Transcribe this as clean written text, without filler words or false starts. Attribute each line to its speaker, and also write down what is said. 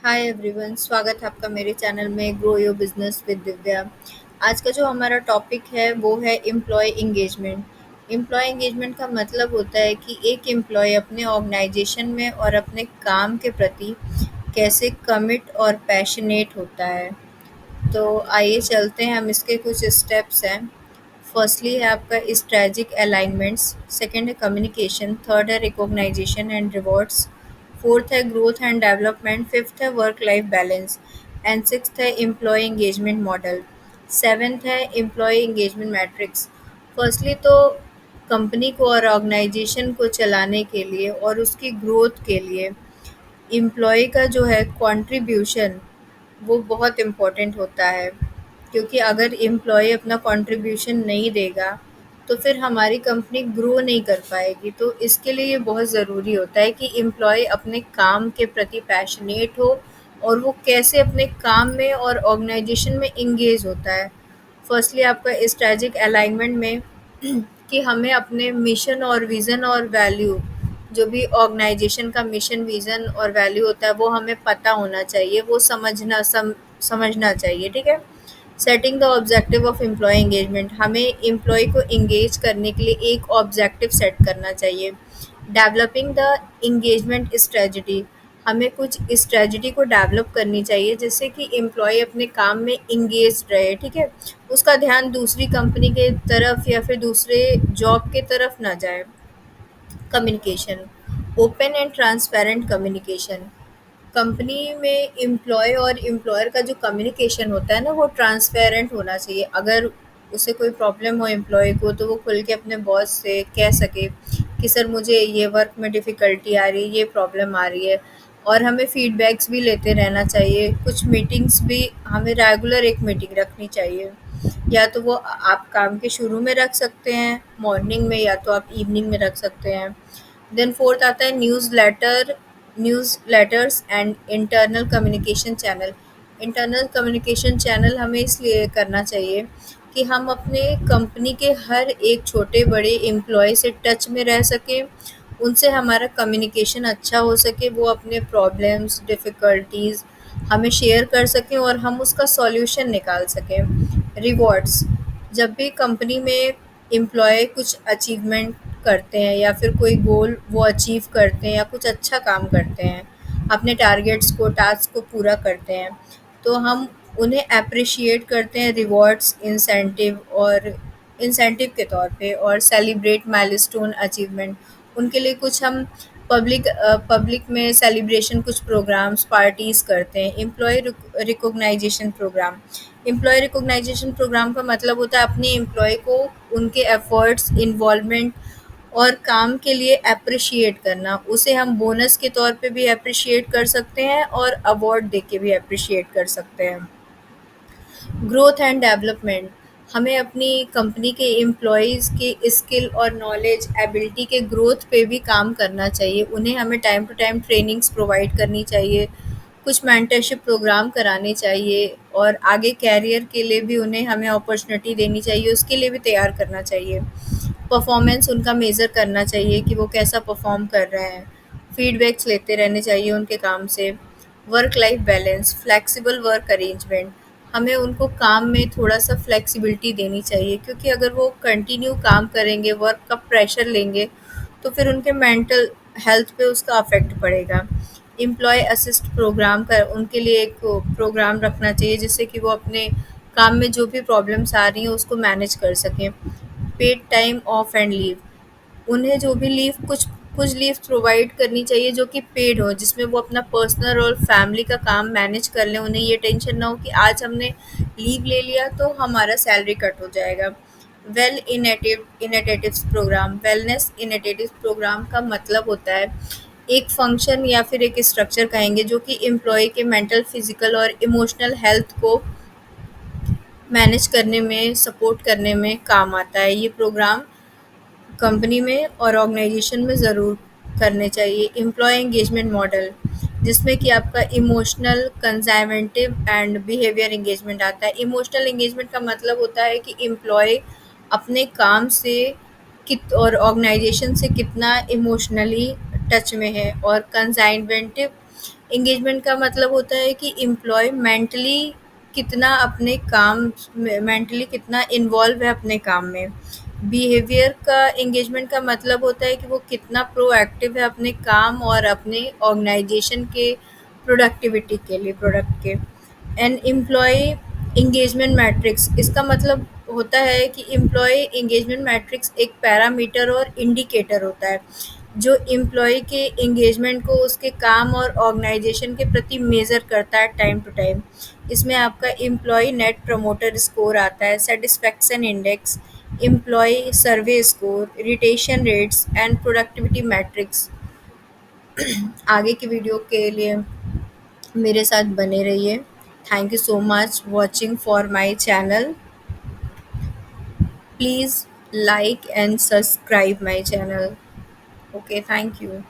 Speaker 1: Hi everyone, स्वागत है आपका मेरे चैनल में grow your business with Divya. आज का जो हमारा टॉपिक है वो है एम्प्लॉय इंगेजमेंट। एम्प्लॉय इंगेजमेंट का मतलब होता है कि एक एम्प्लॉय अपने ऑर्गेनाइजेशन में और अपने काम के प्रति कैसे कमिट और पैशनेट होता है। तो आइए चलते हैं, हम इसके कुछ स्टेप्स हैं। फर्स्टली है आपका स्ट्रेटजिक अलाइनमेंट्स, सेकंड है कम्युनिकेशन, थर्ड है रिकॉग्नाइजेशन एंड रिवॉर्ड्स, फोर्थ है ग्रोथ एंड डेवलपमेंट, फिफ्थ है work life balance and sixth है एम्प्लॉय एंगेजमेंट मॉडल, सेवेंथ है एम्प्लॉय एंगेजमेंट मैट्रिक्स। फर्स्टली तो कंपनी को और ऑर्गेनाइजेशन को चलाने के लिए और उसकी ग्रोथ के लिए एम्प्लॉय का जो है कंट्रीब्यूशन वो बहुत इम्पोर्टेंट होता है, क्योंकि अगर एम्प्लॉय अपना कंट्रीब्यूशन नहीं देगा तो फिर हमारी कंपनी ग्रो नहीं कर पाएगी। तो इसके लिए ये बहुत ज़रूरी होता है कि एम्प्लॉय अपने काम के प्रति पैशनेट हो और वो कैसे अपने काम में और ऑर्गेनाइजेशन में इंगेज होता है। फर्स्टली आपका स्ट्रेटजिक अलाइनमेंट में कि हमें अपने मिशन और विज़न और वैल्यू, जो भी ऑर्गेनाइजेशन का मिशन विज़न और वैल्यू होता है वो हमें पता होना चाहिए, वो समझना चाहिए, ठीक है। Setting the objective of employ engagement, हमें एम्प्लॉय को एंगेज करने के लिए एक ऑब्जेक्टिव सेट करना चाहिए। डेवलपिंग द एंगेजमेंट स्ट्रेटजी, हमें कुछ स्ट्रेटजी को डेवलप करनी चाहिए जिससे कि एम्प्लॉय अपने काम में इंगेज रहे, ठीक है। उसका ध्यान दूसरी कंपनी के तरफ या फिर दूसरे जॉब के तरफ ना जाए। Communication, open and transparent communication, company में एम्प्लॉय और एम्प्लॉयर का जो कम्युनिकेशन होता है ना वो ट्रांसपेरेंट होना चाहिए। अगर उसे कोई प्रॉब्लम हो एम्प्लॉय को तो वो खुल के अपने बॉस से कह सके कि सर मुझे ये वर्क में डिफ़िकल्टी आ रही है, ये प्रॉब्लम आ रही है। और हमें फीडबैक्स भी लेते रहना चाहिए, कुछ मीटिंग्स भी हमें रेगुलर एक मीटिंग रखनी चाहिए। या तो वो आप काम के शुरू में रख सकते हैं मॉर्निंग में, या तो आप इवनिंग में रख सकते हैं। देन फोर्थ आता है news letters and internal communication channel. Internal communication channel हमें इसलिए करना चाहिए कि हम अपने कंपनी के हर एक छोटे बड़े एम्प्लॉय से टच में रह सकें, उनसे हमारा कम्युनिकेशन अच्छा हो सके, वो अपने प्रॉब्लम्स डिफ़िकल्टीज़ हमें शेयर कर सकें और हम उसका सॉल्यूशन निकाल सकें। रिवॉर्ड्स, जब भी कंपनी में एम्प्लॉय कुछ अचीवमेंट करते हैं या फिर कोई गोल वो अचीव करते हैं या कुछ अच्छा काम करते हैं, अपने टास्क को पूरा करते हैं, तो हम उन्हें एप्रिशिएट करते हैं रिवॉर्ड्स, इंसेंटिव के तौर पे, और सेलिब्रेट माइलस्टोन अचीवमेंट। उनके लिए कुछ हम पब्लिक में सेलिब्रेशन, कुछ प्रोग्राम्स पार्टीज़ करते हैं। Recognization programme, employ recognization programme का मतलब होता है अपने एम्प्लॉय को उनके एफर्ट्स, इन्वॉल्वमेंट और काम के लिए एप्रिशिएट करना। उसे हम बोनस के तौर पे भी एप्रिशिएट कर सकते हैं और अवार्ड दे के भी एप्रिशिएट कर सकते हैं। ग्रोथ एंड डेवलपमेंट, हमें अपनी कंपनी के एम्प्लॉयज़ के स्किल और नॉलेज एबिलिटी के ग्रोथ पे भी काम करना चाहिए। उन्हें हमें time to time trainings provide करनी चाहिए, कुछ मेंटरशिप प्रोग्राम कराने चाहिए और आगे कैरियर के लिए भी उन्हें हमें अपॉर्चुनिटी देनी चाहिए, उसके लिए भी तैयार करना चाहिए। परफॉर्मेंस उनका मेज़र करना चाहिए कि वो कैसा परफॉर्म कर रहे हैं, फीडबैक्स लेते रहने चाहिए उनके काम से। Work life balance, flexible work arrangement, हमें उनको काम में थोड़ा-सा फ्लेक्सिबिलिटी देनी चाहिए, क्योंकि अगर वो कंटिन्यू काम करेंगे, वर्क का प्रेशर लेंगे, तो फिर उनके मेंटल हेल्थ पे उसका अफ़ेक्ट पड़ेगा। एम्प्लॉय असिस्ट प्रोग्राम का उनके लिए एक प्रोग्राम रखना चाहिए जिससे कि वो अपने काम में जो भी प्रॉब्लम्स आ रही हैं उसको मैनेज कर सकें। Paid time of and leave, उन्हें जो भी लीव, कुछ कुछ लीव प्रोवाइड करनी चाहिए जो कि पेड हो, जिसमें वो अपना पर्सनल और फैमिली का काम मैनेज कर लें। उन्हें ये टेंशन ना हो कि आज हमने लीव ले लिया तो हमारा सैलरी कट हो जाएगा। इनिटिएटिव्स प्रोग्राम, वेलनेस इनिटिएटिव्स प्रोग्राम का मतलब होता है एक फंक्शन या फिर एक स्ट्रक्चर कहेंगे जो कि एम्प्लॉय के मेंटल, फिजिकल और इमोशनल हेल्थ को मैनेज करने में, सपोर्ट करने में काम आता है। ये प्रोग्राम कंपनी में और ऑर्गेनाइजेशन में ज़रूर करने चाहिए। एम्प्लॉय एंगेजमेंट मॉडल, जिसमें कि आपका emotional, conservative and behaviour engagement आता है। इमोशनल एंगेजमेंट का मतलब होता है कि एम्प्लॉय अपने काम से कित और ऑर्गेनाइजेशन से कितना इमोशनली टच में है। और कंज़र्वेटिव एंगेजमेंट का मतलब होता है कि एम्प्लॉय मेंटली कितना अपने काम मेंटली कितना इन्वॉल्व है अपने काम में। बिहेवियर का एंगेजमेंट का मतलब होता है कि वो कितना प्रोएक्टिव है अपने काम और अपने ऑर्गेनाइजेशन के प्रोडक्टिविटी के लिए, प्रोडक्ट के। एन एम्प्लॉय एंगेजमेंट मैट्रिक्स, इसका मतलब होता है कि एम्प्लॉय एंगेजमेंट मैट्रिक्स एक पैरामीटर और इंडिकेटर होता है जो एम्प्लॉय के एंगेजमेंट को उसके काम और ऑर्गेनाइजेशन के प्रति मेज़र करता है टाइम टू टाइम। इसमें आपका एम्प्लॉय नेट प्रमोटर स्कोर आता है, satisfaction index, employ survey score, retention rates and productivity metrics. आगे की वीडियो के लिए मेरे साथ बने रहिए। Thank you so much watching for my channel. Please like and subscribe my channel. Okay, thank you.